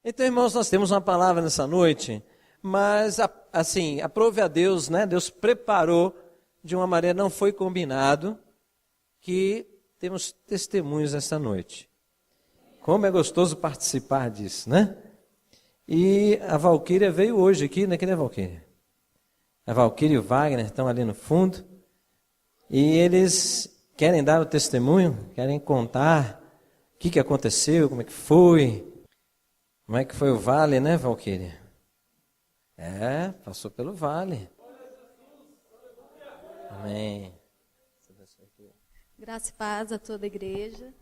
Então, irmãos, nós temos uma palavra nessa noite, mas, assim, aprove a Deus, né? Deus preparou de uma maneira, não foi combinado, que temos testemunhos essa noite. Como é gostoso participar disso, né? E a Valquíria veio hoje aqui, né? Cadê a Valquíria? A Valquíria e o Wagner estão ali no fundo, e eles querem dar o testemunho, querem contar o que aconteceu, como é que foi. Como é que foi o vale, né, Valquíria? Passou pelo vale. Amém. Graça e paz a toda a igreja.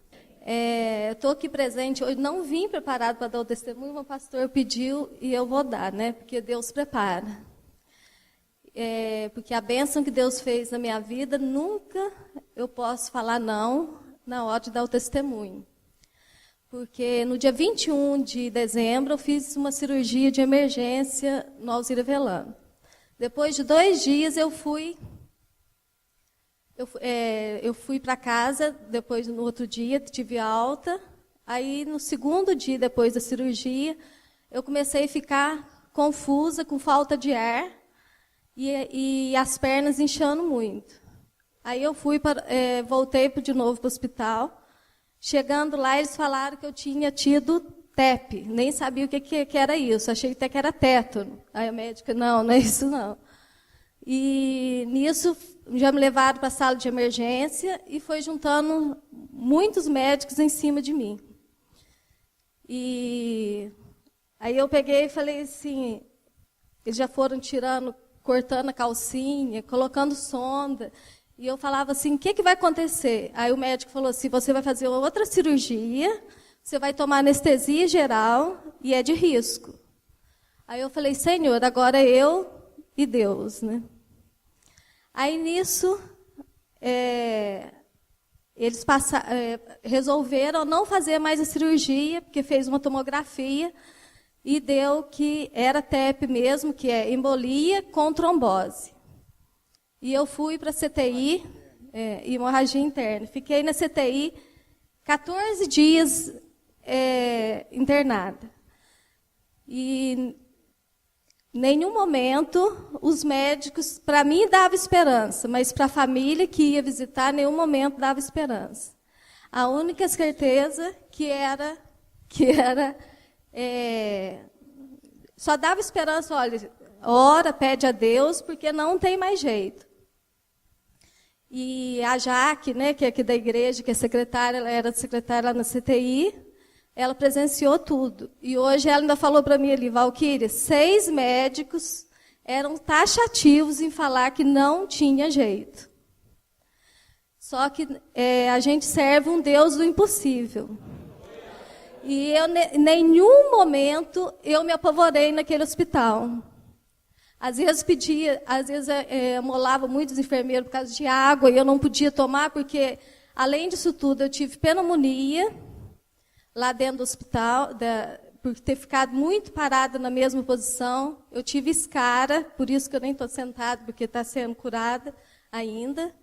Eu estou aqui presente, eu não vim preparado para dar o testemunho, mas o pastor pediu e eu vou dar, né? Porque Deus prepara. Porque a bênção que Deus fez na minha vida, nunca eu posso falar não na hora de dar o testemunho. Porque no dia 21 de dezembro eu fiz uma cirurgia de emergência no Alzira Velano. Depois de 2 dias eu fui para casa, depois no outro dia tive alta. Aí no segundo dia depois da cirurgia eu comecei a ficar confusa, com falta de ar e as pernas inchando muito. Aí eu voltei de novo para o hospital. Chegando lá, eles falaram que eu tinha tido TEP. Nem sabia o que era isso. Achei até que era tétano. Aí a médica, não é isso não. E nisso, já me levaram para a sala de emergência e foi juntando muitos médicos em cima de mim. E aí eu peguei e falei assim, eles já foram cortando a calcinha, colocando sonda. E eu falava assim, o que vai acontecer? Aí o médico falou assim, você vai fazer outra cirurgia, você vai tomar anestesia geral e é de risco. Aí eu falei, Senhor, agora eu e Deus, né? Aí nisso, eles resolveram não fazer mais a cirurgia, porque fez uma tomografia e deu que era TEP mesmo, que é embolia com trombose. E eu fui para a CTI, hemorragia interna. Fiquei na CTI 14 dias internada. E em nenhum momento os médicos, para mim dava esperança, mas para a família que ia visitar, em nenhum momento dava esperança. A única certeza só dava esperança, olha, ora, pede a Deus, porque não tem mais jeito. E a Jaque, né, que é aqui da igreja, que é secretária, ela era secretária lá na CTI, ela presenciou tudo. E hoje ela ainda falou para mim ali, Valquíria, 6 médicos eram taxativos em falar que não tinha jeito. Só que a gente serve um Deus do impossível. E em nenhum momento eu me apavorei naquele hospital. Às vezes molava muitos enfermeiros por causa de água e eu não podia tomar, porque, além disso tudo, eu tive pneumonia lá dentro do hospital, por ter ficado muito parada na mesma posição. Eu tive escara, por isso que eu nem estou sentada, porque está sendo curada ainda.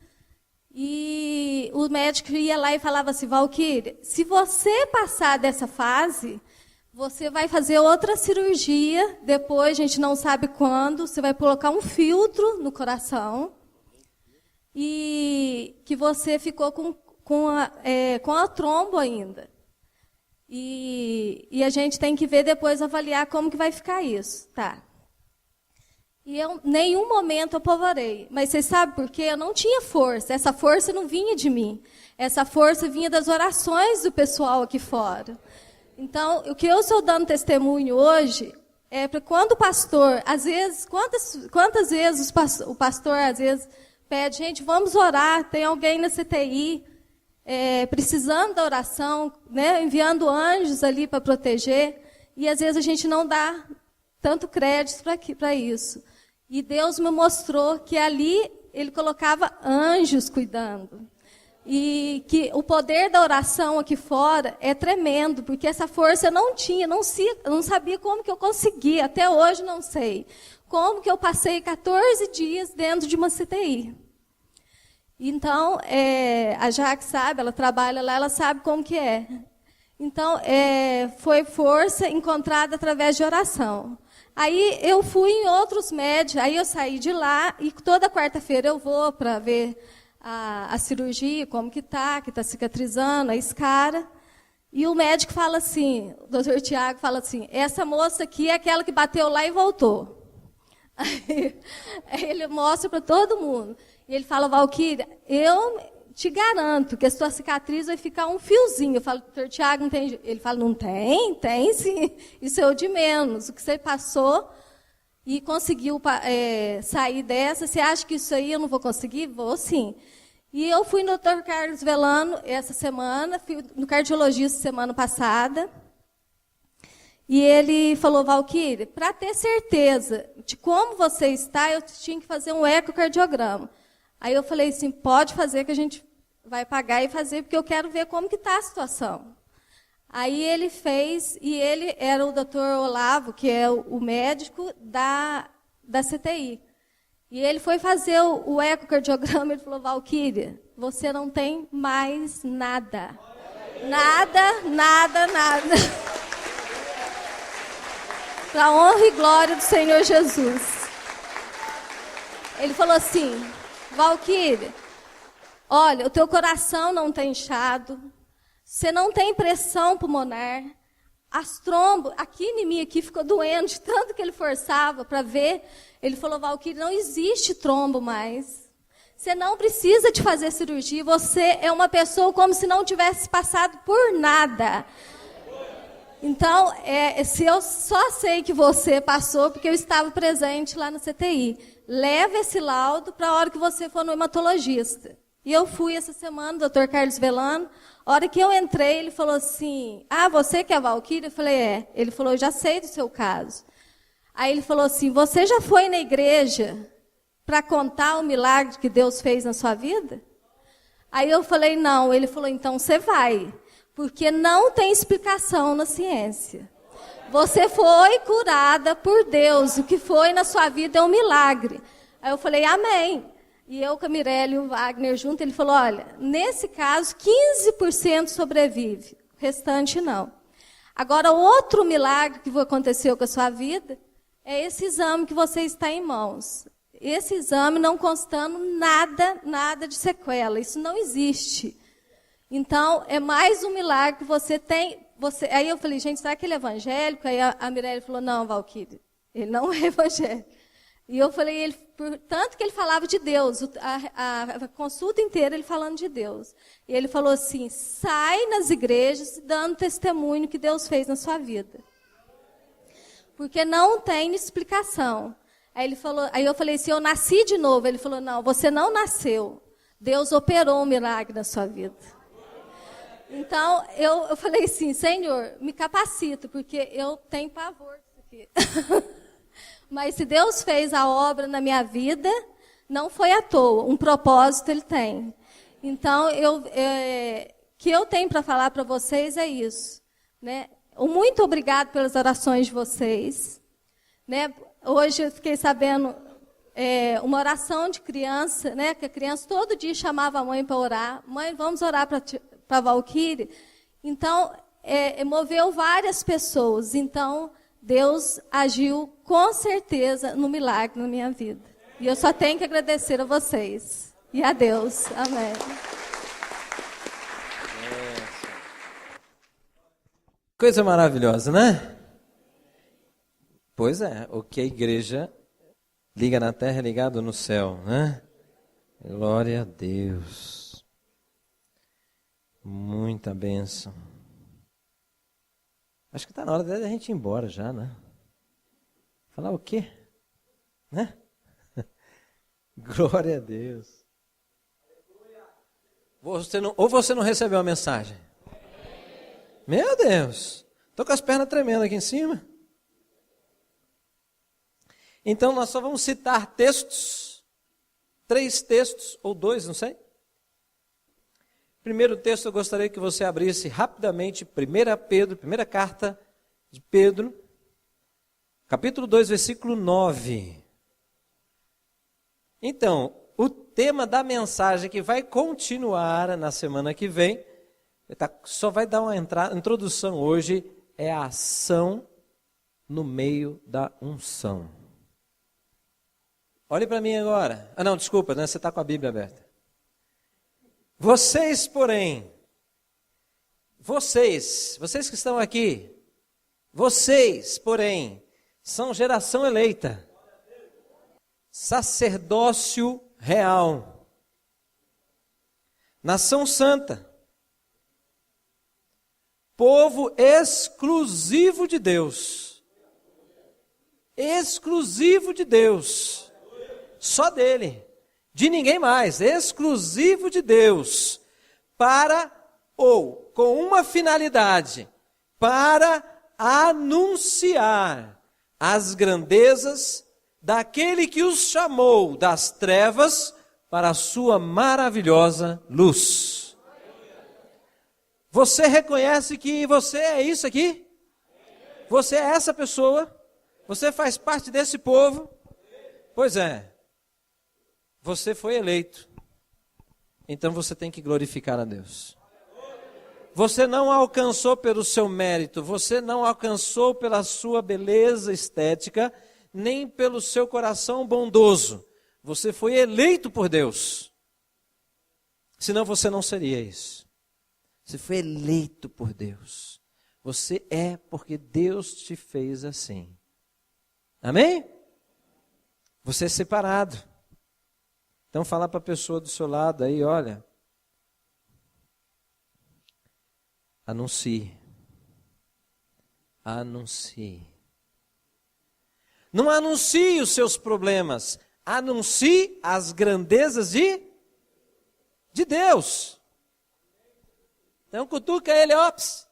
E o médico ia lá e falava assim, Valquíria, se você passar dessa fase, você vai fazer outra cirurgia, depois a gente não sabe quando, você vai colocar um filtro no coração e que você ficou com a trombo ainda. E a gente tem que ver depois, avaliar como que vai ficar isso. Tá. E eu, em nenhum momento, eu apavorei. Mas vocês sabem por quê? Eu não tinha força. Essa força não vinha de mim. Essa força vinha das orações do pessoal aqui fora. Então, o que eu estou dando testemunho hoje é para quando o pastor, às vezes, quantas vezes o pastor, às vezes, pede, gente, vamos orar, tem alguém na CTI precisando da oração, né, enviando anjos ali para proteger, e às vezes a gente não dá tanto crédito para isso. E Deus me mostrou que ali ele colocava anjos cuidando. E que o poder da oração aqui fora é tremendo, porque essa força eu não tinha, não sabia como que eu conseguia, até hoje não sei. Como que eu passei 14 dias dentro de uma CTI. Então, a Jaque sabe, ela trabalha lá, ela sabe como que é. Então, foi força encontrada através de oração. Aí eu fui em outros médicos, aí eu saí de lá e toda quarta-feira eu vou para ver a cirurgia, como que está cicatrizando, a escara. E o médico fala assim, o doutor Tiago fala assim, essa moça aqui é aquela que bateu lá e voltou. Aí ele mostra para todo mundo. E ele fala, Valquíria, eu te garanto que a sua cicatriz vai ficar um fiozinho. Eu falo, doutor Tiago, não tem? Ele fala, não tem? Tem sim. Isso é o de menos. O que você passou e conseguiu sair dessa, você acha que isso aí eu não vou conseguir? Vou sim. E eu fui no doutor Carlos Velano essa semana, fui no cardiologista semana passada. E ele falou, Valquíria, para ter certeza de como você está, eu tinha que fazer um ecocardiograma. Aí eu falei assim, pode fazer que a gente vai pagar e fazer, porque eu quero ver como que está a situação. Aí ele fez, e ele era o doutor Olavo, que é o médico da CTI. E ele foi fazer o ecocardiograma, ele falou, Valquíria, você não tem mais nada. Nada, nada, nada. Para a honra e glória do Senhor Jesus. Ele falou assim, Valquíria, olha, o teu coração não está inchado, você não tem pressão pulmonar, as trombos, aqui em mim aqui ficou doendo, de tanto que ele forçava para ver. Ele falou, Valquíria, não existe trombo mais. Você não precisa de fazer cirurgia, você é uma pessoa como se não tivesse passado por nada. Então, se eu só sei que você passou, porque eu estava presente lá no CTI. Leva esse laudo para a hora que você for no hematologista. E eu fui essa semana, o doutor Carlos Velano. A hora que eu entrei, ele falou assim, você que é a Valquíria? Eu falei, é. Ele falou, eu já sei do seu caso. Aí ele falou assim, você já foi na igreja para contar o milagre que Deus fez na sua vida? Aí eu falei, não. Ele falou, então você vai. Porque não tem explicação na ciência. Você foi curada por Deus. O que foi na sua vida é um milagre. Aí eu falei, amém. E eu, com a Mirelle e o Wagner junto, ele falou, olha, nesse caso, 15% sobrevive. O restante não. Agora, outro milagre que aconteceu com a sua vida é esse exame que você está em mãos. Esse exame não constando nada de sequela. Isso não existe. Então, é mais um milagre que você tem. Aí eu falei, gente, será que ele é evangélico? Aí a Mirelle falou, não, Valquíria, ele não é evangélico. E eu falei, tanto que ele falava de Deus, a consulta inteira ele falando de Deus. E ele falou assim, sai nas igrejas dando testemunho que Deus fez na sua vida. Porque não tem explicação. Aí eu falei assim, eu nasci de novo. Ele falou, não, você não nasceu. Deus operou um milagre na sua vida. Então, eu falei assim, Senhor, me capacita, porque eu tenho pavor disso aqui. Mas se Deus fez a obra na minha vida, não foi à toa, um propósito Ele tem. Então, que eu tenho para falar para vocês é isso. Né? Muito obrigado pelas orações de vocês. Né? Hoje eu fiquei sabendo uma oração de criança, né? Que a criança todo dia chamava a mãe para orar. Mãe, vamos orar para a Valquíria. Então, moveu várias pessoas. Então, Deus agiu com certeza no milagre na minha vida. E eu só tenho que agradecer a vocês. E a Deus. Amém. Coisa maravilhosa, né? Pois é, o que a igreja liga na terra é ligado no céu, né? Glória a Deus. Muita bênção. Acho que está na hora da gente ir embora já, né? Falar o quê? Né? Glória a Deus. Ou você não recebeu a mensagem? Meu Deus. Estou com as pernas tremendo aqui em cima. Então nós só vamos citar textos. 3 textos, ou 2, não sei. Primeiro texto eu gostaria que você abrisse rapidamente 1 Pedro, primeira carta de Pedro, capítulo 2, versículo 9. Então, o tema da mensagem que vai continuar na semana que vem Só vai dar uma introdução hoje, é a ação no meio da unção. Olhe para mim agora. Não, desculpa, né? Você está com a Bíblia aberta. Vocês, porém, vocês que estão aqui, vocês, porém, são geração eleita, sacerdócio real, nação santa, povo exclusivo de Deus, só dele, de ninguém mais, exclusivo de Deus, com uma finalidade, para anunciar as grandezas daquele que os chamou das trevas para a sua maravilhosa luz. Você reconhece que você é isso aqui? Você é essa pessoa? Você faz parte desse povo? Pois é. Você foi eleito. Então você tem que glorificar a Deus. Você não alcançou pelo seu mérito, você não alcançou pela sua beleza estética, nem pelo seu coração bondoso. Você foi eleito por Deus. Senão você não seria isso. Você foi eleito por Deus. Você é porque Deus te fez assim. Amém? Você é separado. Então fala para a pessoa do seu lado aí, olha. Anuncie. Anuncie. Não anuncie os seus problemas. Anuncie as grandezas de Deus. Então cutuca ele, ops.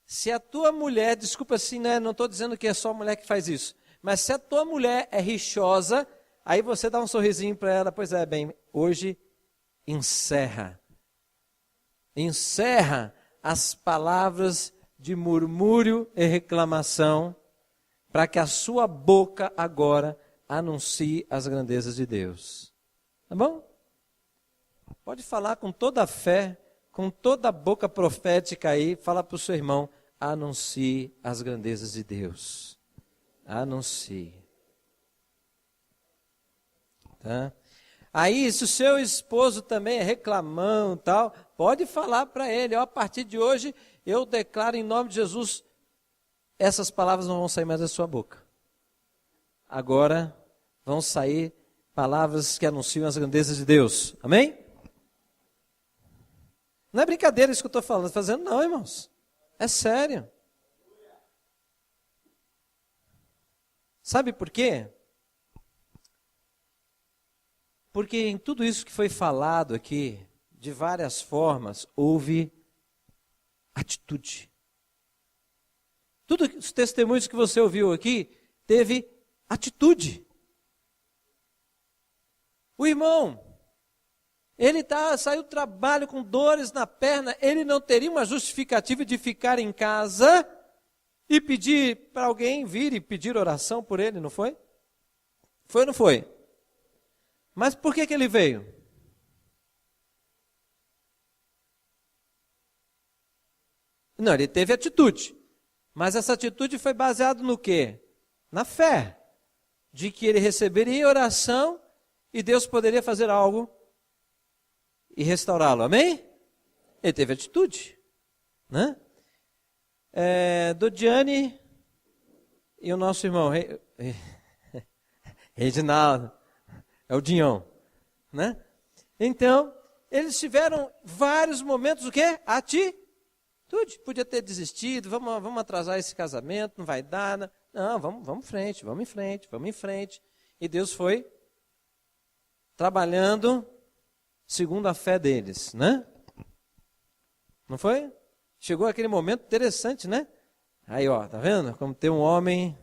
Se a tua mulher, desculpa assim, né? Não estou dizendo que é só a mulher que faz isso. Mas se a tua mulher é rixosa, aí você dá um sorrisinho para ela, pois é, bem, hoje encerra as palavras de murmúrio e reclamação, para que a sua boca agora anuncie as grandezas de Deus. Tá bom? Pode falar com toda a fé, com toda a boca profética aí, fala para o seu irmão, anuncie as grandezas de Deus. Anuncie. Tá? Aí, se o seu esposo também é reclamão e tal, pode falar para ele, ó, a partir de hoje, eu declaro em nome de Jesus, essas palavras não vão sair mais da sua boca. Agora, vão sair palavras que anunciam as grandezas de Deus. Amém? Não é brincadeira isso que eu estou fazendo não, irmãos. É sério. Sabe por quê? Porque em tudo isso que foi falado aqui, de várias formas, houve atitude. Todos os testemunhos que você ouviu aqui, teve atitude. O irmão, ele saiu do trabalho com dores na perna, ele não teria uma justificativa de ficar em casa e pedir para alguém vir e pedir oração por ele, não foi? Foi ou não foi? Mas por que ele veio? Não, ele teve atitude. Mas essa atitude foi baseada no quê? Na fé. De que ele receberia oração e Deus poderia fazer algo e restaurá-lo. Amém? Ele teve atitude. Né? Dodiane e o nosso irmão Reginaldo. É o Dinhão, né? Então, eles tiveram vários momentos, o quê? Atitude. Podia ter desistido, vamos atrasar esse casamento, não vai dar. Não, vamos em frente. E Deus foi trabalhando segundo a fé deles, né? Não foi? Chegou aquele momento interessante, né? Aí, ó, tá vendo? Como tem um homem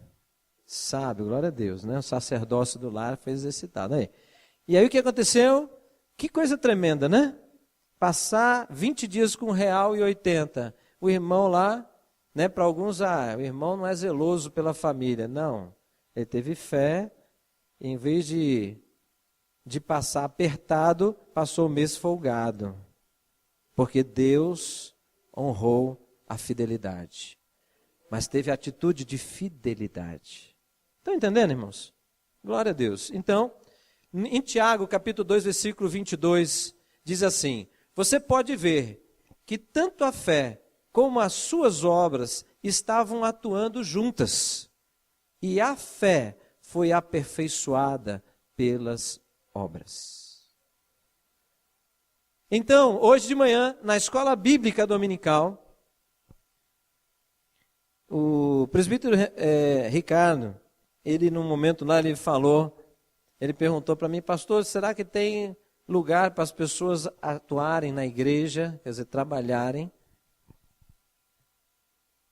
sábio, glória a Deus, né? O sacerdócio do lar foi exercitado aí. E aí o que aconteceu? Que coisa tremenda, né? Passar 20 dias com R$1,80. O irmão lá, né? Para alguns, o irmão não é zeloso pela família. Não, ele teve fé, em vez de passar apertado, passou o mês folgado. porque Deus honrou a fidelidade, mas teve atitude de fidelidade. Estão entendendo, irmãos? Glória a Deus. Então, em Tiago, capítulo 2, versículo 22, diz assim: você pode ver que tanto a fé como as suas obras estavam atuando juntas, e a fé foi aperfeiçoada pelas obras. Então, hoje de manhã, na escola bíblica dominical, o presbítero Ricardo, ele num momento lá, ele perguntou para mim: pastor, será que tem lugar para as pessoas atuarem na igreja, quer dizer, trabalharem?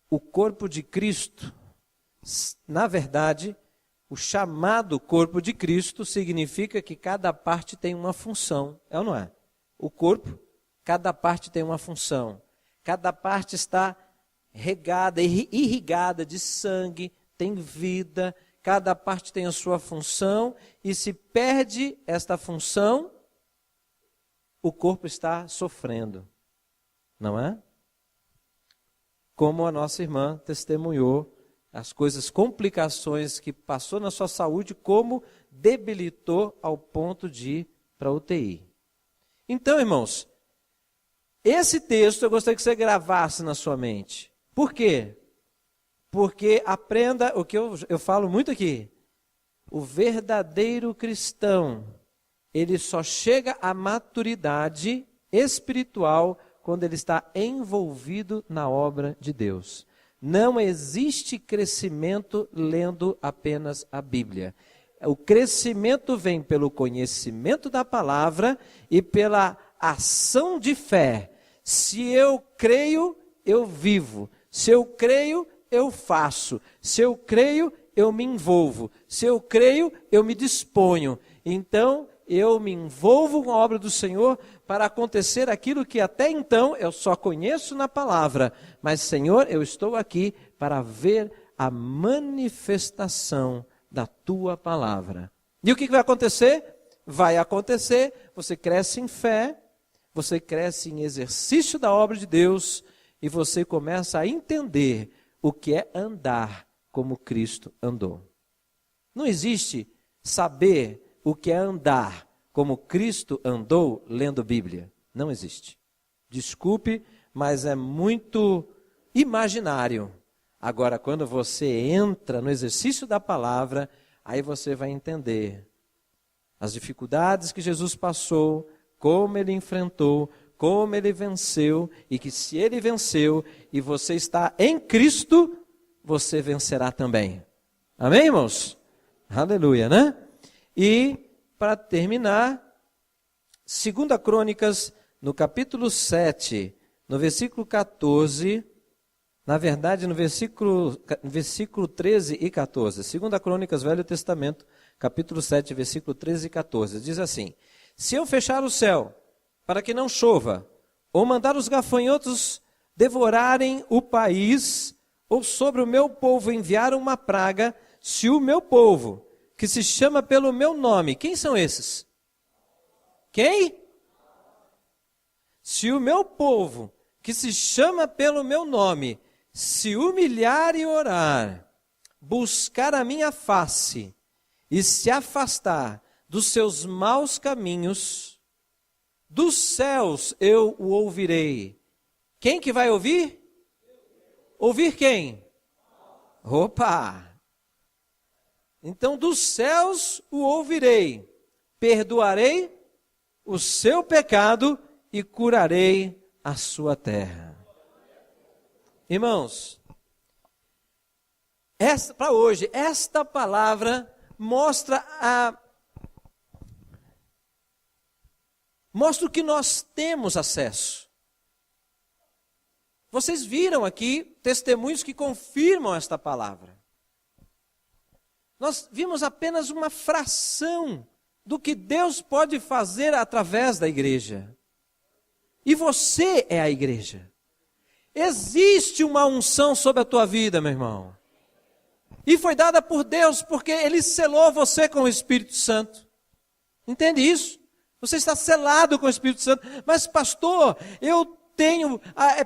O corpo de Cristo, na verdade, o chamado corpo de Cristo significa que cada parte tem uma função, é ou não é? O corpo, cada parte tem uma função, cada parte está regada, irrigada de sangue, tem vida, cada parte tem a sua função, e se perde esta função, o corpo está sofrendo, não é? Como a nossa irmã testemunhou, as complicações que passou na sua saúde, como debilitou ao ponto de ir para a UTI. Então, irmãos, esse texto eu gostaria que você gravasse na sua mente. Por quê? Porque aprenda o que eu falo muito aqui. O verdadeiro cristão, ele só chega à maturidade espiritual quando ele está envolvido na obra de Deus. Não existe crescimento lendo apenas a Bíblia. O crescimento vem pelo conhecimento da palavra e pela ação de fé. Se eu creio, eu vivo. Se eu creio, eu faço. Se eu creio, eu me envolvo. Se eu creio, eu me disponho. Então, eu me envolvo com a obra do Senhor para acontecer aquilo que até então eu só conheço na palavra. Mas, Senhor, eu estou aqui para ver a manifestação da tua palavra. E o que vai acontecer? Vai acontecer, você cresce em fé, você cresce em exercício da obra de Deus e você começa a entender o que é andar como Cristo andou. Não existe saber o que é andar como Cristo andou lendo Bíblia. Não existe. Desculpe, mas é muito imaginário. Agora, quando você entra no exercício da palavra, aí você vai entender as dificuldades que Jesus passou, como ele enfrentou, como ele venceu, e que se ele venceu e você está em Cristo, você vencerá também. Amém, irmãos? Aleluia, né? E, para terminar, 2 Crônicas, no capítulo 7, no versículo 14, na verdade, no versículo 13 e 14. 2 Crônicas, Velho Testamento, capítulo 7, versículo 13 e 14. Diz assim: se eu fechar o céu para que não chova, ou mandar os gafanhotos devorarem o país, ou sobre o meu povo enviar uma praga, se o meu povo, que se chama pelo meu nome, quem são esses? Quem? Se o meu povo, que se chama pelo meu nome, se humilhar e orar, buscar a minha face e se afastar dos seus maus caminhos, dos céus eu o ouvirei. Quem que vai ouvir? Ouvir quem? Opa! Então dos céus o ouvirei, perdoarei o seu pecado e curarei a sua terra. Irmãos, para hoje, esta palavra mostra o que nós temos acesso. Vocês viram aqui testemunhos que confirmam esta palavra. Nós vimos apenas uma fração do que Deus pode fazer através da igreja. E você é a igreja. Existe uma unção sobre a tua vida, meu irmão. E foi dada por Deus porque Ele selou você com o Espírito Santo. Entende isso? Você está selado com o Espírito Santo. Mas pastor, eu tenho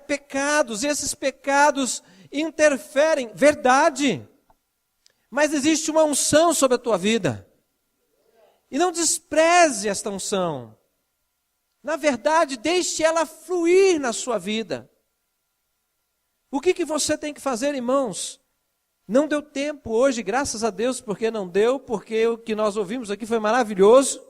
pecados, e esses pecados interferem. Verdade. Mas existe uma unção sobre a tua vida. E não despreze esta unção. Na verdade, deixe ela fluir na sua vida. O que você tem que fazer, irmãos? Não deu tempo hoje, graças a Deus, porque não deu, porque o que nós ouvimos aqui foi maravilhoso.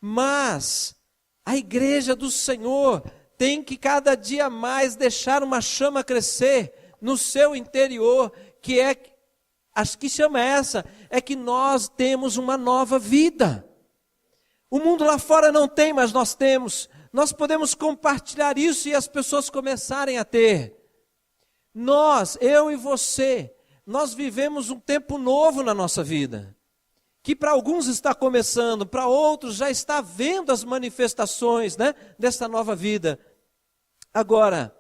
Mas a igreja do Senhor tem que cada dia mais deixar uma chama crescer no seu interior, que chama essa, é que nós temos uma nova vida. O mundo lá fora não tem, mas nós temos. Nós podemos compartilhar isso e as pessoas começarem a ter. Nós, eu e você, nós vivemos um tempo novo na nossa vida. Que para alguns está começando, para outros já está vendo as manifestações, né, dessa nova vida. Agora,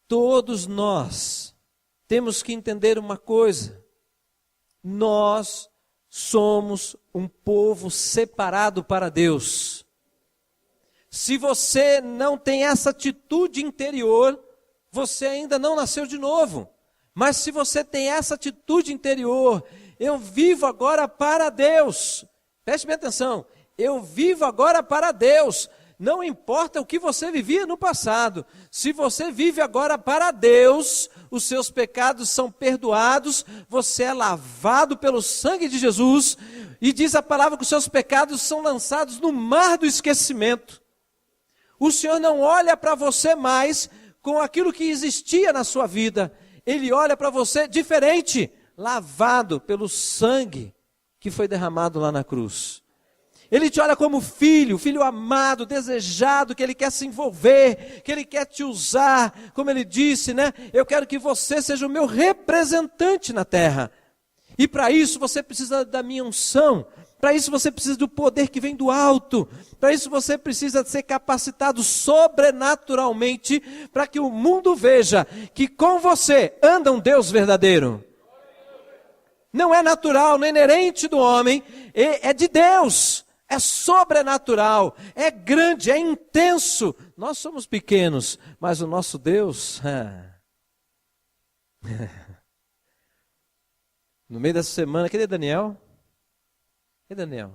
todos nós temos que entender uma coisa. Nós somos um povo separado para Deus. Se você não tem essa atitude interior, você ainda não nasceu de novo. Mas se você tem essa atitude interior, eu vivo agora para Deus. Preste bem atenção, eu vivo agora para Deus. Não importa o que você vivia no passado. Se você vive agora para Deus, os seus pecados são perdoados, você é lavado pelo sangue de Jesus, e diz a palavra que os seus pecados são lançados no mar do esquecimento. O Senhor não olha para você mais com aquilo que existia na sua vida. Ele olha para você diferente, lavado pelo sangue que foi derramado lá na cruz. Ele te olha como filho, filho amado, desejado, que Ele quer se envolver, que Ele quer te usar. Como Ele disse, né? Eu quero que você seja o meu representante na terra. E para isso você precisa da minha unção. Para isso você precisa do poder que vem do alto. Para isso você precisa ser capacitado sobrenaturalmente, para que o mundo veja que com você anda um Deus verdadeiro. Não é natural, não é inerente do homem, é de Deus. É sobrenatural, é grande, é intenso. Nós somos pequenos, mas o nosso Deus... No meio dessa semana, cadê Daniel? Cadê Daniel?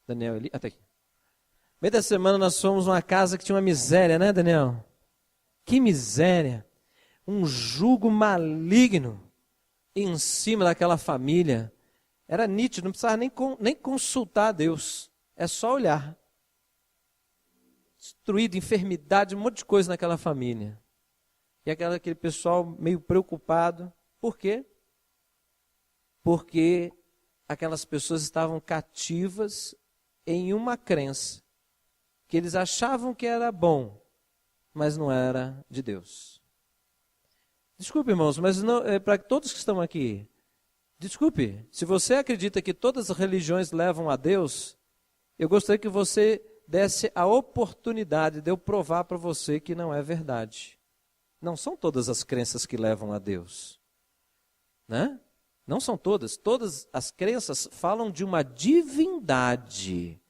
Daniel ali, até aqui. No meio dessa semana nós fomos numa casa que tinha uma miséria, né, Daniel? Que miséria. Um jugo maligno em cima daquela família. Era nítido, não precisava nem consultar a Deus. É só olhar. Destruído, enfermidade, um monte de coisa naquela família. E aquele pessoal meio preocupado. Por quê? Porque aquelas pessoas estavam cativas em uma crença. Que eles achavam que era bom, mas não era de Deus. Desculpe, irmãos, mas para todos que estão aqui, desculpe, se você acredita que todas as religiões levam a Deus, eu gostaria que você desse a oportunidade de eu provar para você que não é verdade. Não são todas as crenças que levam a Deus. Né? Não são todas. Todas as crenças falam de uma divindade.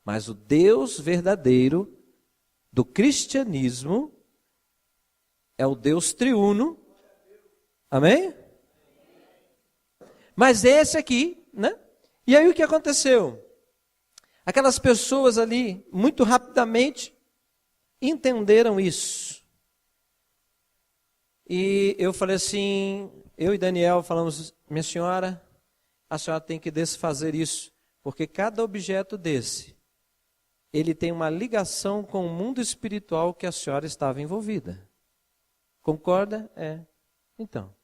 Mas o Deus verdadeiro do cristianismo é o Deus triuno. Amém? Mas esse aqui, né? E aí o que aconteceu? Aquelas pessoas ali, muito rapidamente, entenderam isso. E eu falei assim, eu e Daniel falamos, minha senhora, a senhora tem que desfazer isso, porque cada objeto desse, ele tem uma ligação com o mundo espiritual que a senhora estava envolvida. Concorda? É. Então,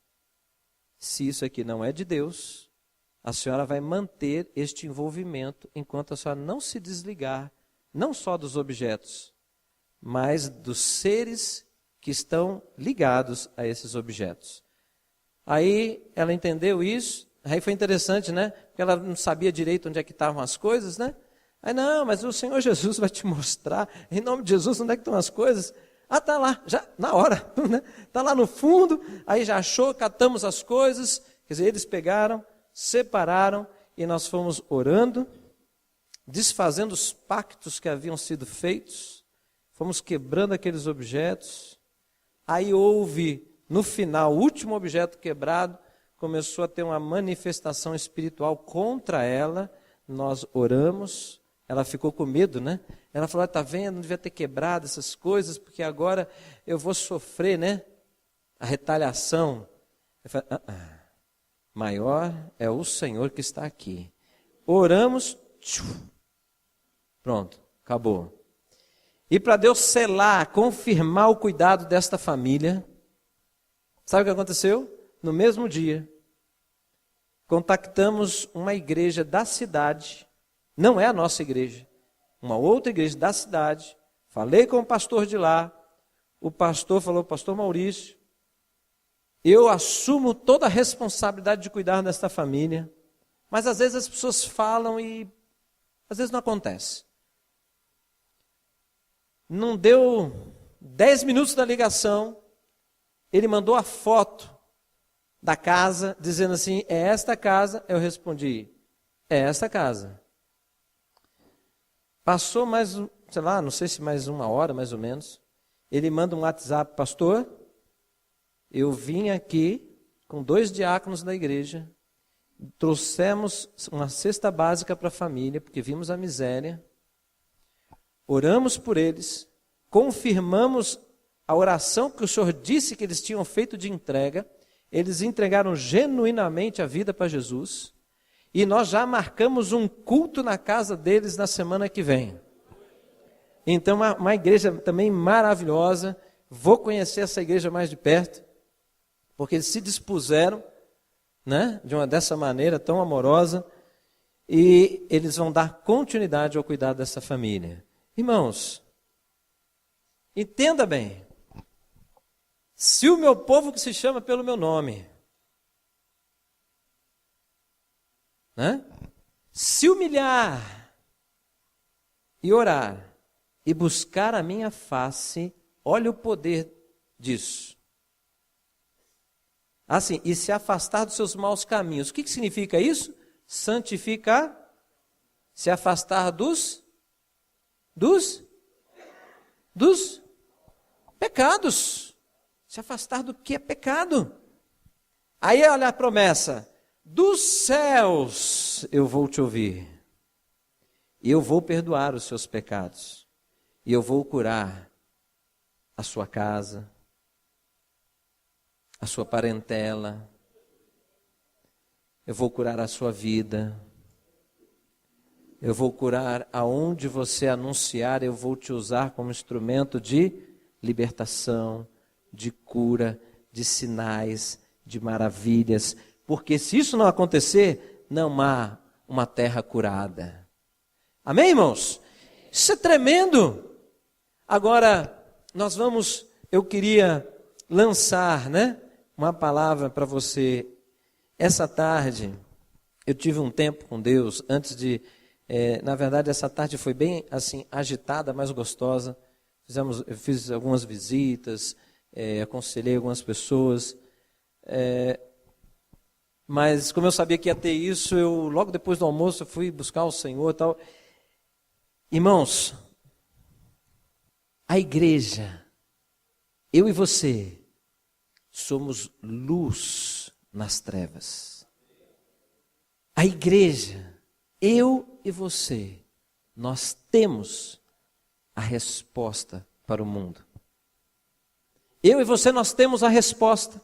se isso aqui não é de Deus, a senhora vai manter este envolvimento enquanto a senhora não se desligar, não só dos objetos, mas dos seres que estão ligados a esses objetos. Aí ela entendeu isso, aí foi interessante, né? Porque ela não sabia direito onde é que estavam as coisas, né? Aí, não, mas o Senhor Jesus vai te mostrar, em nome de Jesus, onde é que estão as coisas? Ah, está lá, já na hora, né? Está lá no fundo, aí já achou, catamos as coisas, quer dizer, eles pegaram, separaram, e nós fomos orando, desfazendo os pactos que haviam sido feitos, fomos quebrando aqueles objetos. Aí houve, no final, o último objeto quebrado, começou a ter uma manifestação espiritual contra ela. Nós oramos, ela ficou com medo, né? Ela falou, está vendo, não devia ter quebrado essas coisas, porque agora eu vou sofrer, né? A retaliação. Eu falei, maior é o Senhor que está aqui. Oramos, pronto, acabou. E para Deus selar, confirmar o cuidado desta família, sabe o que aconteceu? No mesmo dia, contactamos uma igreja da cidade, não é a nossa igreja, uma outra igreja da cidade, falei com o pastor de lá, o pastor falou, pastor Maurício, eu assumo toda a responsabilidade de cuidar desta família, mas às vezes as pessoas falam e às vezes não acontece. Não deu 10 minutos da ligação, ele mandou a foto da casa, dizendo assim, é esta casa? Eu respondi, é esta casa. Passou mais, sei lá, não sei se mais uma hora, mais ou menos, ele manda um WhatsApp, pastor, eu vim aqui com 2 diáconos da igreja, trouxemos uma cesta básica para a família, porque vimos a miséria, oramos por eles, confirmamos a oração que o Senhor disse que eles tinham feito de entrega, eles entregaram genuinamente a vida para Jesus, e nós já marcamos um culto na casa deles na semana que vem. Então, uma igreja também maravilhosa, vou conhecer essa igreja mais de perto, porque eles se dispuseram, né, dessa maneira tão amorosa, e eles vão dar continuidade ao cuidado dessa família. Irmãos, entenda bem, se o meu povo que se chama pelo meu nome, né, se humilhar e orar e buscar a minha face, olha o poder disso. Assim, e se afastar dos seus maus caminhos. O que significa isso? Santificar, se afastar dos pecados. Se afastar do que é pecado. Aí olha a promessa, dos céus eu vou te ouvir. E eu vou perdoar os seus pecados. E eu vou curar a sua casa, a sua parentela, eu vou curar a sua vida, eu vou curar aonde você anunciar, eu vou te usar como instrumento de libertação, de cura, de sinais, de maravilhas, porque se isso não acontecer, não há uma terra curada. Amém, irmãos? Isso é tremendo. Agora, eu queria lançar, né, uma palavra para você. Essa tarde, eu tive um tempo com Deus, na verdade, essa tarde foi bem assim, agitada, mas gostosa. Eu fiz algumas visitas, aconselhei algumas pessoas, mas como eu sabia que ia ter isso, logo depois do almoço, eu fui buscar o Senhor e tal. Irmãos, a igreja, eu e você, somos luz nas trevas. A igreja, eu e você, nós temos a resposta para o mundo. Eu e você, nós temos a resposta.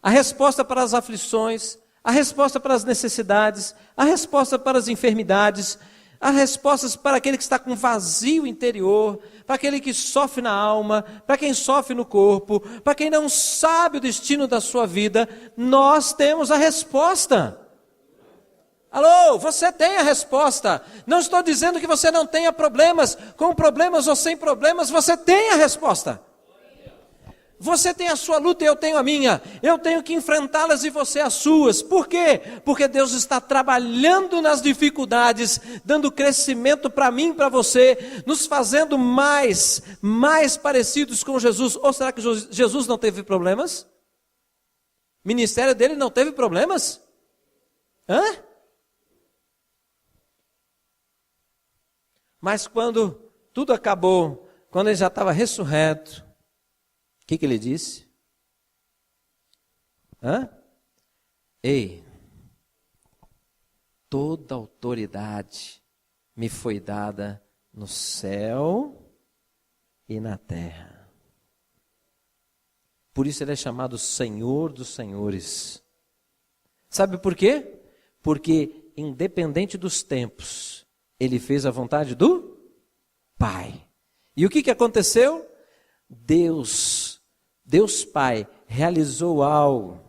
A resposta para as aflições, a resposta para as necessidades, a resposta para as enfermidades, as respostas para aquele que está com vazio interior, para aquele que sofre na alma, para quem sofre no corpo, para quem não sabe o destino da sua vida, nós temos a resposta. Alô, você tem a resposta. Não estou dizendo que você não tenha problemas, com problemas ou sem problemas, você tem a resposta. Você tem a sua luta e eu tenho a minha. Eu tenho que enfrentá-las e você as suas. Por quê? Porque Deus está trabalhando nas dificuldades, dando crescimento para mim e para você, nos fazendo mais parecidos com Jesus. Ou será que Jesus não teve problemas? O ministério dele não teve problemas? Mas quando tudo acabou, quando ele já estava ressurreto, o que ele disse? Ei, toda autoridade me foi dada no céu e na terra. Por isso ele é chamado Senhor dos Senhores. Sabe por quê? Porque independente dos tempos, ele fez a vontade do Pai. E o que aconteceu? Deus Pai realizou algo.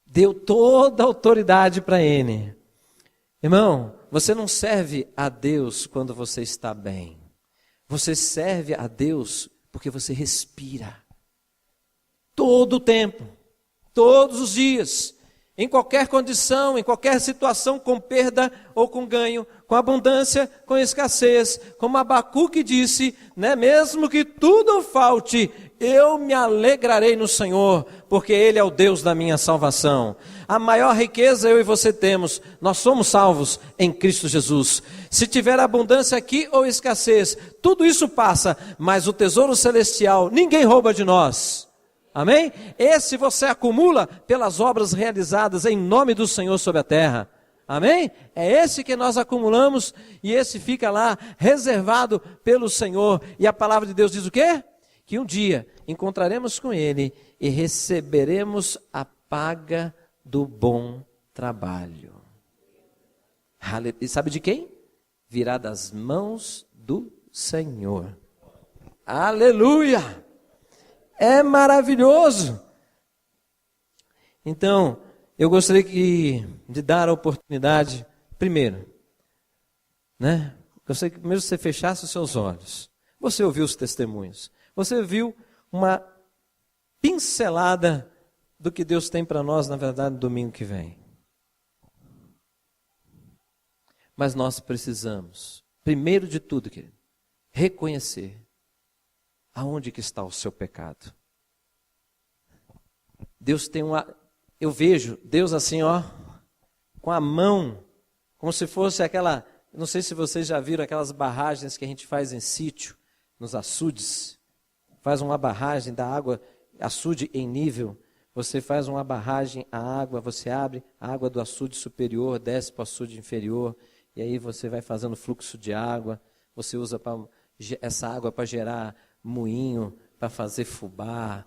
Deu toda a autoridade para ele. Irmão, você não serve a Deus quando você está bem. Você serve a Deus porque você respira. Todo o tempo, todos os dias, em qualquer condição, em qualquer situação, com perda ou com ganho, com abundância, com escassez. Como Abacuque disse, né, mesmo que tudo falte, eu me alegrarei no Senhor, porque Ele é o Deus da minha salvação. A maior riqueza eu e você temos, nós somos salvos em Cristo Jesus. Se tiver abundância aqui ou escassez, tudo isso passa, mas o tesouro celestial ninguém rouba de nós. Amém? Esse você acumula pelas obras realizadas em nome do Senhor sobre a terra. Amém? É esse que nós acumulamos e esse fica lá reservado pelo Senhor. E a palavra de Deus diz o quê? Que um dia encontraremos com Ele e receberemos a paga do bom trabalho. E sabe de quem? Virá das mãos do Senhor. Aleluia! É maravilhoso. Então, eu gostaria de dar a oportunidade, primeiro, né? Gostaria que primeiro você fechasse os seus olhos. Você ouviu os testemunhos. Você viu uma pincelada do que Deus tem para nós, na verdade, no domingo que vem. Mas nós precisamos, primeiro de tudo, querido, reconhecer aonde que está o seu pecado. Deus tem eu vejo Deus assim, ó, com a mão, como se fosse aquela, não sei se vocês já viram aquelas barragens que a gente faz em sítio, nos açudes. Faz uma barragem da água, açude em nível, você faz uma barragem, a água, você abre a água do açude superior, desce para o açude inferior, e aí você vai fazendo fluxo de água, você usa essa água para gerar moinho, para fazer fubá,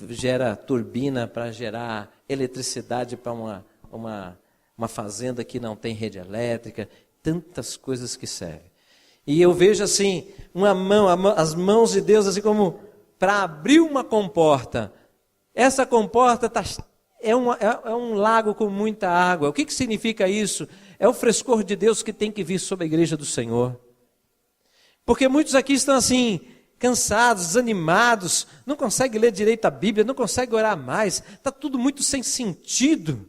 gera turbina para gerar eletricidade para uma fazenda que não tem rede elétrica, tantas coisas que servem. E eu vejo assim, as mãos de Deus assim como para abrir uma comporta. Essa comporta é um lago com muita água. O que significa isso? É o frescor de Deus que tem que vir sobre a igreja do Senhor. Porque muitos aqui estão assim, cansados, desanimados, não conseguem ler direito a Bíblia, não conseguem orar mais, está tudo muito sem sentido.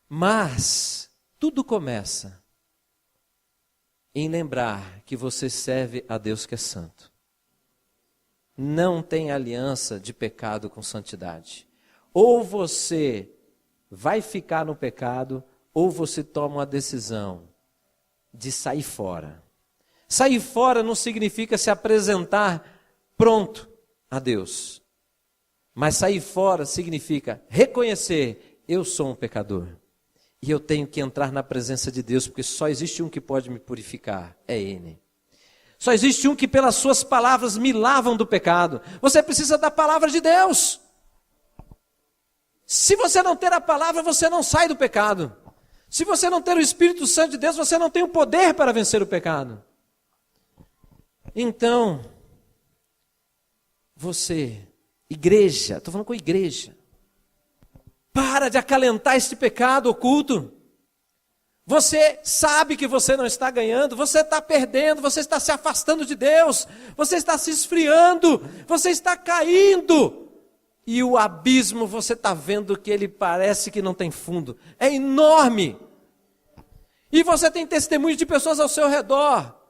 Mas tudo começa em lembrar que você serve a Deus que é santo. Não tem aliança de pecado com santidade. Ou você vai ficar no pecado, ou você toma uma decisão de sair fora. Sair fora não significa se apresentar pronto a Deus. Mas sair fora significa reconhecer, eu sou um pecador. E eu tenho que entrar na presença de Deus, porque só existe um que pode me purificar, é Ele. Só existe um que pelas suas palavras me lavam do pecado. Você precisa da palavra de Deus. Se você não ter a palavra, você não sai do pecado. Se você não ter o Espírito Santo de Deus, você não tem o poder para vencer o pecado. Então, você, igreja, estou falando com a igreja, para de acalentar este pecado oculto. Você sabe que você não está ganhando, você está perdendo, você está se afastando de Deus, você está se esfriando, você está caindo. E o abismo, você está vendo que ele parece que não tem fundo, é enorme. E você tem testemunhos de pessoas ao seu redor.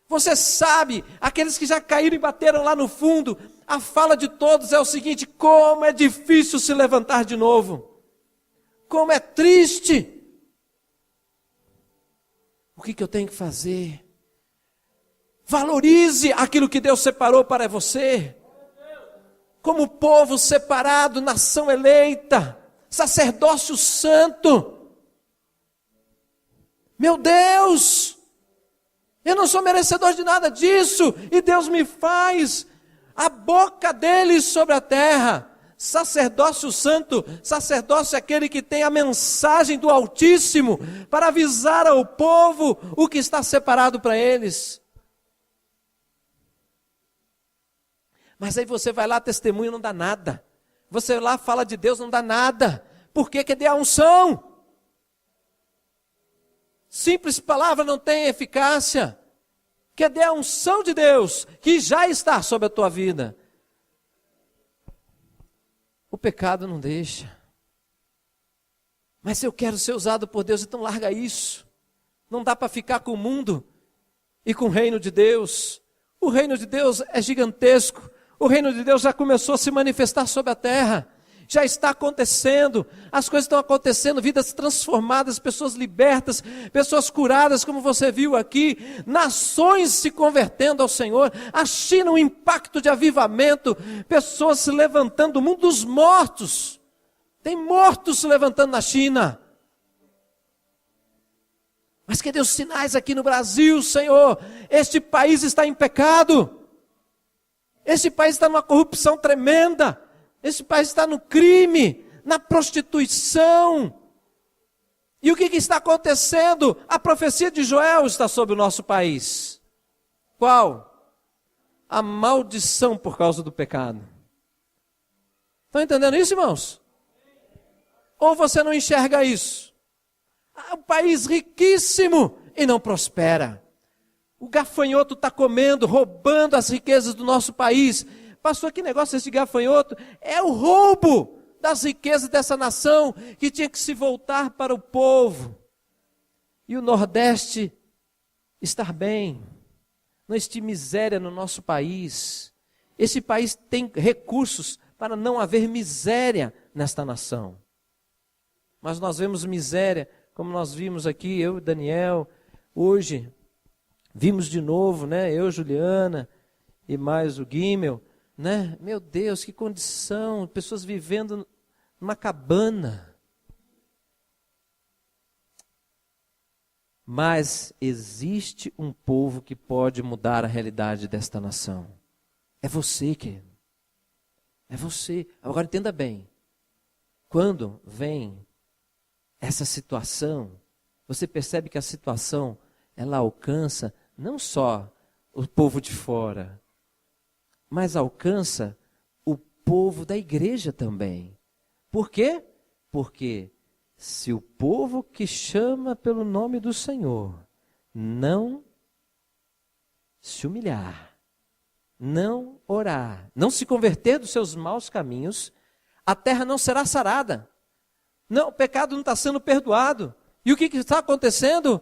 Você sabe, aqueles que já caíram e bateram lá no fundo, a fala de todos é o seguinte: como é difícil se levantar de novo. Como é triste. O que eu tenho que fazer? Valorize aquilo que Deus separou para você. Como povo separado, nação eleita, sacerdócio santo. Meu Deus, eu não sou merecedor de nada disso, e Deus me faz a boca dele sobre a terra. Sacerdócio santo, sacerdócio é aquele que tem a mensagem do Altíssimo para avisar ao povo o que está separado para eles. Mas aí você vai lá, testemunha, não dá nada. Você lá fala de Deus, não dá nada. Por quê? Cadê a unção? Simples palavra não tem eficácia. Cadê a unção de Deus que já está sobre a tua vida? O pecado não deixa. Mas eu quero ser usado por Deus, então larga isso. Não dá para ficar com o mundo e com o reino de Deus. O reino de Deus é gigantesco. O reino de Deus já começou a se manifestar sobre a terra. Já está acontecendo. As coisas estão acontecendo. Vidas transformadas, pessoas libertas, pessoas curadas, como você viu aqui. Nações se convertendo ao Senhor. A China, um impacto de avivamento. Pessoas se levantando do mundo dos mortos. Tem mortos se levantando na China. Mas cadê os sinais aqui no Brasil, Senhor? Este país está em pecado. Este país está numa corrupção tremenda. Este país está no crime, na prostituição. E o que está acontecendo? A profecia de Joel está sobre o nosso país. Qual? A maldição por causa do pecado. Estão entendendo isso, irmãos? Ou você não enxerga isso? É um país riquíssimo e não prospera. O gafanhoto está comendo, roubando as riquezas do nosso país. Pastor, que negócio é esse gafanhoto? É o roubo das riquezas dessa nação que tinha que se voltar para o povo. E o Nordeste estar bem. Não existe miséria no nosso país. Esse país tem recursos para não haver miséria nesta nação. Mas nós vemos miséria, como nós vimos aqui, eu e Daniel, hoje. Vimos de novo, né? Eu, Juliana e mais o Guimel, né? Meu Deus, que condição, pessoas vivendo numa cabana. Mas existe um povo que pode mudar a realidade desta nação. É você, querido. É você. Agora entenda bem. Quando vem essa situação, você percebe que a situação, ela alcança não só o povo de fora, mas alcança o povo da igreja também. Por quê? Porque se o povo que chama pelo nome do Senhor não se humilhar, não orar, não se converter dos seus maus caminhos, a terra não será sarada. Não, o pecado não está sendo perdoado. E o que está acontecendo?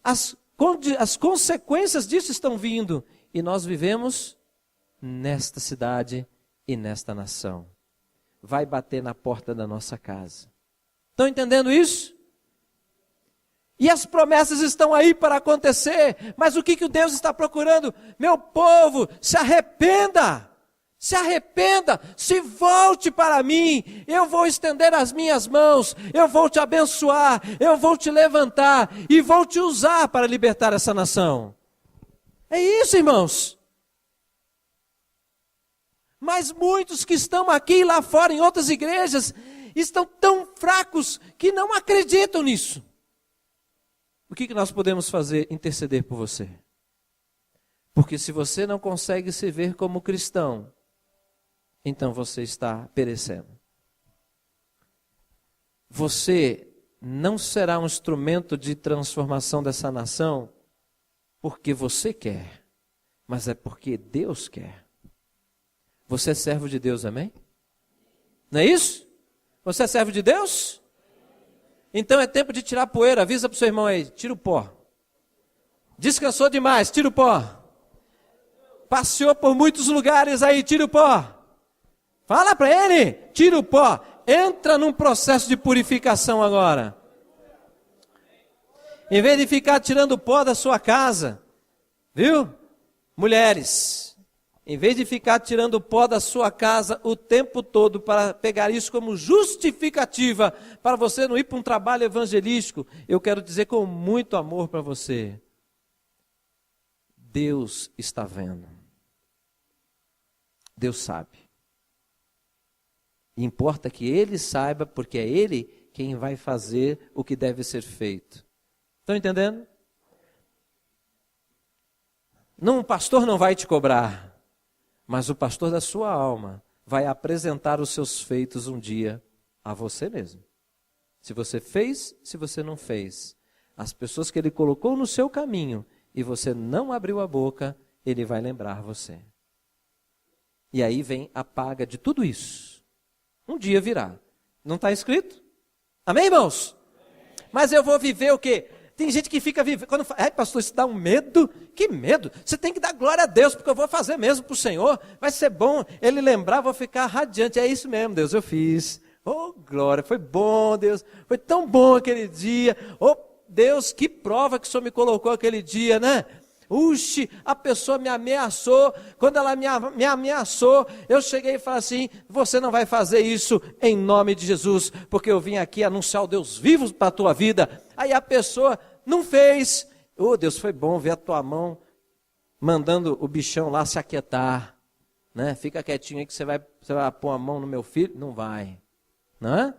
As consequências disso estão vindo. E nós vivemos nesta cidade e nesta nação. Vai bater na porta da nossa casa. Estão entendendo isso? E as promessas estão aí para acontecer. Mas o que o Deus está procurando? Meu povo, se arrependa. Se arrependa, se volte para mim, eu vou estender as minhas mãos, eu vou te abençoar, eu vou te levantar e vou te usar para libertar essa nação. É isso, irmãos. Mas muitos que estão aqui e lá fora, em outras igrejas, estão tão fracos que não acreditam nisso. O que nós podemos fazer? Interceder por você. Porque se você não consegue se ver como cristão, então você está perecendo. Você não será um instrumento de transformação dessa nação porque você quer, mas é porque Deus quer. Você é servo de Deus, amém? Não é isso? Você é servo de Deus? Então é tempo de tirar poeira. Avisa para o seu irmão aí, tira o pó. Descansou demais, tira o pó. Passeou por muitos lugares aí, tira o pó. Fala para ele, tira o pó. Entra num processo de purificação agora. Em vez de ficar tirando pó da sua casa, viu? Mulheres, em vez de ficar tirando pó da sua casa o tempo todo para pegar isso como justificativa para você não ir para um trabalho evangelístico, eu quero dizer com muito amor para você, Deus está vendo. Deus sabe. Importa que Ele saiba, porque é Ele quem vai fazer o que deve ser feito. Estão entendendo? Não, o pastor não vai te cobrar, mas o pastor da sua alma vai apresentar os seus feitos um dia a você mesmo. Se você fez, se você não fez. As pessoas que Ele colocou no seu caminho e você não abriu a boca, Ele vai lembrar você. E aí vem a paga de tudo isso. Um dia virá. Não está escrito? Amém, irmãos? Mas eu vou viver o quê? Tem gente que fica vivendo, quando fala, pastor, isso dá um medo. Que medo? Você tem que dar glória a Deus, porque eu vou fazer mesmo para o Senhor. Vai ser bom Ele lembrar, vou ficar radiante. É isso mesmo, Deus, eu fiz. Oh, glória, foi bom, Deus. Foi tão bom aquele dia. Oh, Deus, que prova que o Senhor me colocou aquele dia, né? Uxe, a pessoa me ameaçou. Quando ela me ameaçou, eu cheguei e falei assim, você não vai fazer isso em nome de Jesus, porque eu vim aqui anunciar o Deus vivo para a tua vida. Aí a pessoa não fez. Oh, Deus, foi bom ver a tua mão mandando o bichão lá se aquietar, né? Fica quietinho aí que você vai pôr a mão no meu filho. Não vai, não é?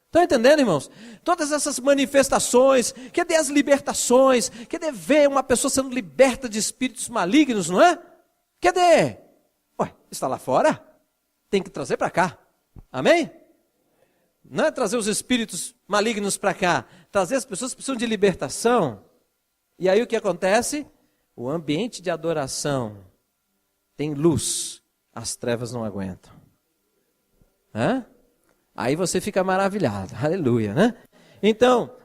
Estão entendendo, irmãos? Todas essas manifestações, cadê as libertações? Cadê ver uma pessoa sendo liberta de espíritos malignos, não é? Cadê? Ué, está lá fora? Tem que trazer para cá. Amém? Não é trazer os espíritos malignos para cá. Trazer as pessoas que precisam de libertação. E aí o que acontece? O ambiente de adoração tem luz. As trevas não aguentam. Hã? Aí você fica maravilhado, aleluia, né? Então,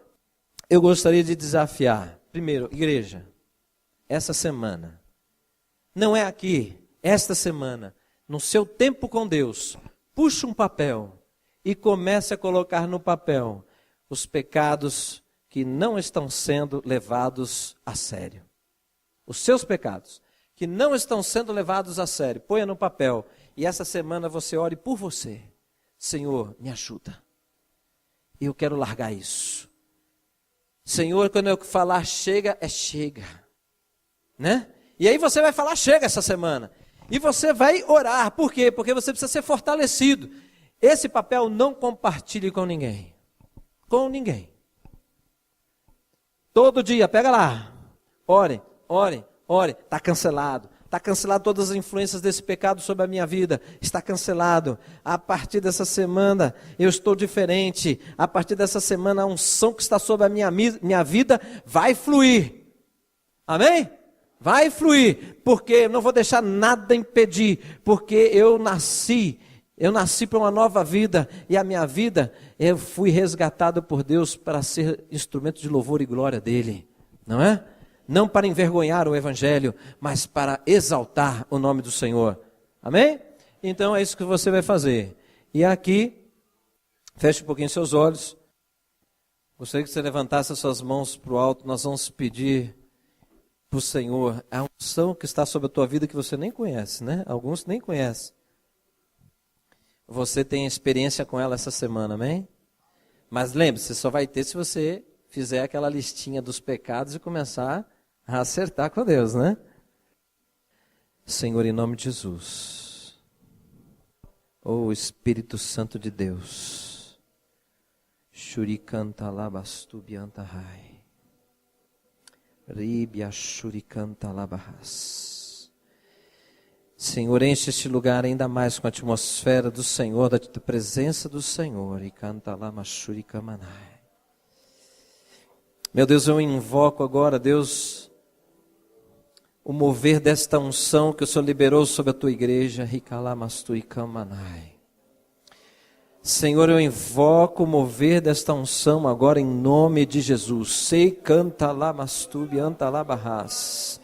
eu gostaria de desafiar, primeiro, igreja, essa semana, não é aqui, esta semana, no seu tempo com Deus, puxa um papel e comece a colocar no papel os pecados que não estão sendo levados a sério. Os seus pecados que não estão sendo levados a sério, ponha no papel e essa semana você ore por você. Senhor, me ajuda. Eu quero largar isso. Senhor, quando eu falar chega, é chega. Né? E aí você vai falar chega essa semana. E você vai orar. Por quê? Porque você precisa ser fortalecido. Esse papel não compartilhe com ninguém. Com ninguém. Todo dia, pega lá. Ore, ore, ore. Está cancelado. Está cancelado todas as influências desse pecado sobre a minha vida. Está cancelado. A partir dessa semana eu estou diferente. A partir dessa semana a unção que está sobre a minha vida vai fluir. Amém? Vai fluir. Porque eu não vou deixar nada impedir. Porque eu nasci para uma nova vida. E a minha vida, eu fui resgatado por Deus para ser instrumento de louvor e glória dele. Não é? Não para envergonhar o Evangelho, mas para exaltar o nome do Senhor. Amém? Então é isso que você vai fazer. E aqui, feche um pouquinho seus olhos. Gostaria que você levantasse as suas mãos para o alto. Nós vamos pedir para o Senhor a unção que está sobre a tua vida que você nem conhece, né? Alguns nem conhecem. Você tem experiência com ela essa semana, amém? Mas lembre-se, você só vai ter se você fizer aquela listinha dos pecados e começar a acertar com Deus, né? Senhor, em nome de Jesus, oh Espírito Santo de Deus, Shurikanta labastubianta rai, Ribia Shurikanta labahas. Senhor, enche este lugar ainda mais com a atmosfera do Senhor, da presença do Senhor, e canta lá mashurikamanai. Meu Deus, eu invoco agora, Deus, o mover desta unção que o Senhor liberou sobre a tua igreja. Senhor, eu invoco o mover desta unção agora em nome de Jesus. Sei canta lá mastubi anta lá barras.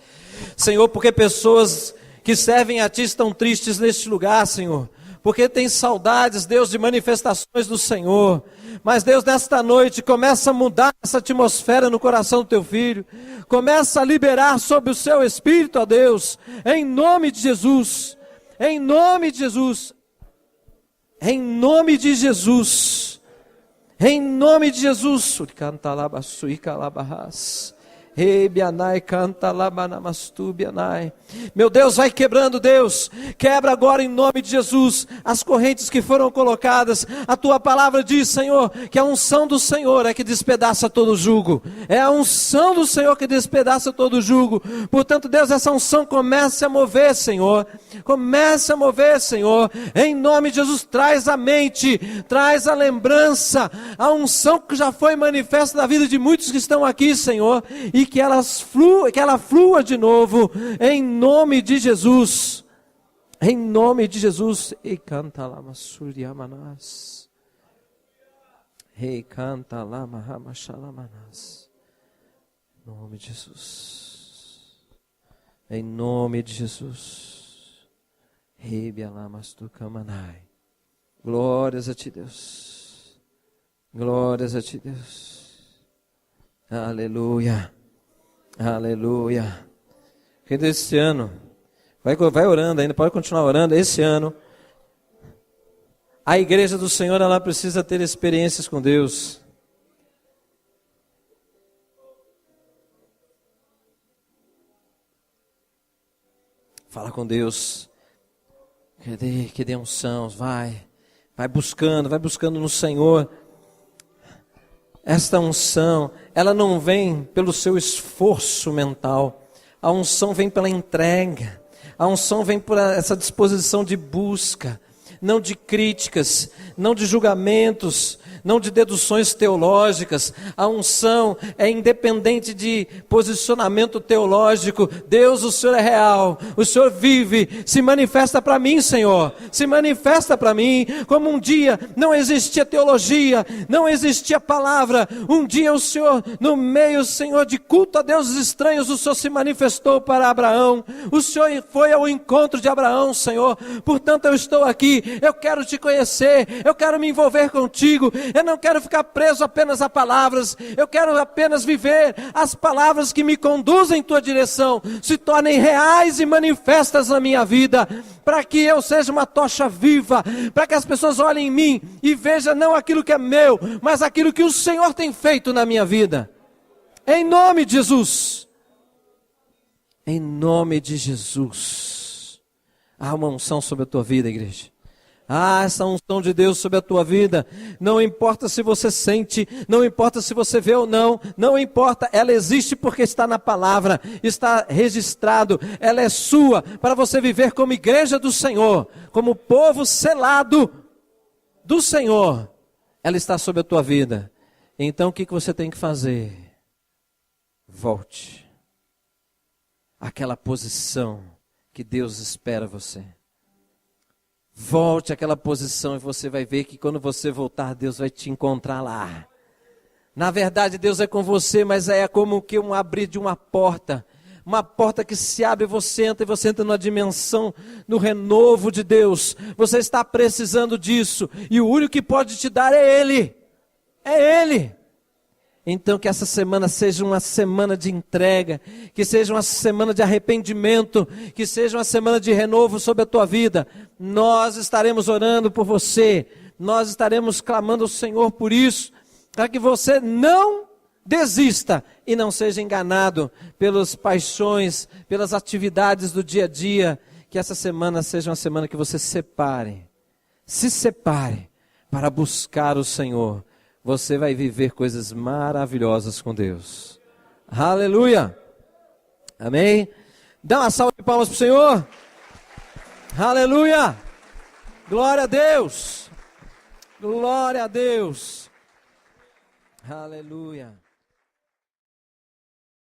Senhor, porque pessoas que servem a Ti estão tristes neste lugar, Senhor. porque tem saudades, Deus, de manifestações do Senhor. Mas Deus, nesta noite, começa a mudar essa atmosfera no coração do teu filho, começa a liberar sobre o seu espírito, ó Deus, em nome de Jesus, em nome de Jesus, em nome de Jesus, em nome de Jesus. Canta lá, basuica lá, barras. Meu Deus, vai quebrando, Deus, quebra agora em nome de Jesus as correntes que foram colocadas. A tua palavra diz, Senhor, que a unção do Senhor é que despedaça todo jugo, é a unção do Senhor que despedaça todo jugo. Portanto, Deus, essa unção comece a mover, Senhor, comece a mover, Senhor, em nome de Jesus. Traz a mente, traz a lembrança, a unção que já foi manifesta na vida de muitos que estão aqui, Senhor, e que ela flua de novo, em nome de Jesus, em nome de Jesus. E canta lá, Masuriamanas, e canta lá, Mahamachalamanas, em nome de Jesus, em nome de Jesus, Rebialamastucamanai. Glórias a ti, Deus, glórias a ti, Deus, aleluia. Aleluia. Querido, esse ano, vai orando ainda, pode continuar orando. Esse ano, a igreja do Senhor, ela precisa ter experiências com Deus. Fala com Deus, que dê unção, vai buscando no Senhor. Esta unção, ela não vem pelo seu esforço mental, a unção vem pela entrega, a unção vem por essa disposição de busca, não de críticas, não de julgamentos, não de deduções teológicas. A unção é independente de posicionamento teológico. Deus, o Senhor é real, o Senhor vive, se manifesta para mim, Senhor, se manifesta para mim, como um dia não existia teologia, não existia palavra, um dia o Senhor, no meio, Senhor, de culto a deuses estranhos, o Senhor se manifestou para Abraão, o Senhor foi ao encontro de Abraão, Senhor. Portanto, eu estou aqui, eu quero te conhecer, eu quero me envolver contigo, eu não quero ficar preso apenas a palavras, eu quero apenas viver as palavras que me conduzem em tua direção, se tornem reais e manifestas na minha vida, para que eu seja uma tocha viva, para que as pessoas olhem em mim e vejam não aquilo que é meu, mas aquilo que o Senhor tem feito na minha vida, em nome de Jesus, em nome de Jesus. Há uma unção sobre a tua vida, igreja. Essa unção de Deus sobre a tua vida, não importa se você sente, não importa se você vê ou não, não importa, ela existe porque está na palavra, está registrado, ela é sua, para você viver como igreja do Senhor, como povo selado do Senhor, ela está sobre a tua vida. Então o que você tem que fazer? Volte àquela posição que Deus espera você. Volte àquela posição e você vai ver que quando você voltar, Deus vai te encontrar lá. Na verdade, Deus é com você, mas é como que um abrir de uma porta que se abre e você entra numa dimensão, no renovo de Deus. Você está precisando disso, e o único que pode te dar é Ele. É Ele. Então que essa semana seja uma semana de entrega, que seja uma semana de arrependimento, que seja uma semana de renovo sobre a tua vida. Nós estaremos orando por você, nós estaremos clamando ao Senhor por isso, para que você não desista e não seja enganado pelas paixões, pelas atividades do dia a dia. Que essa semana seja uma semana que você se separe para buscar o Senhor. Você vai viver coisas maravilhosas com Deus. Aleluia. Amém. Dá uma salva de palmas para o Senhor. Aleluia. Glória a Deus. Glória a Deus. Aleluia.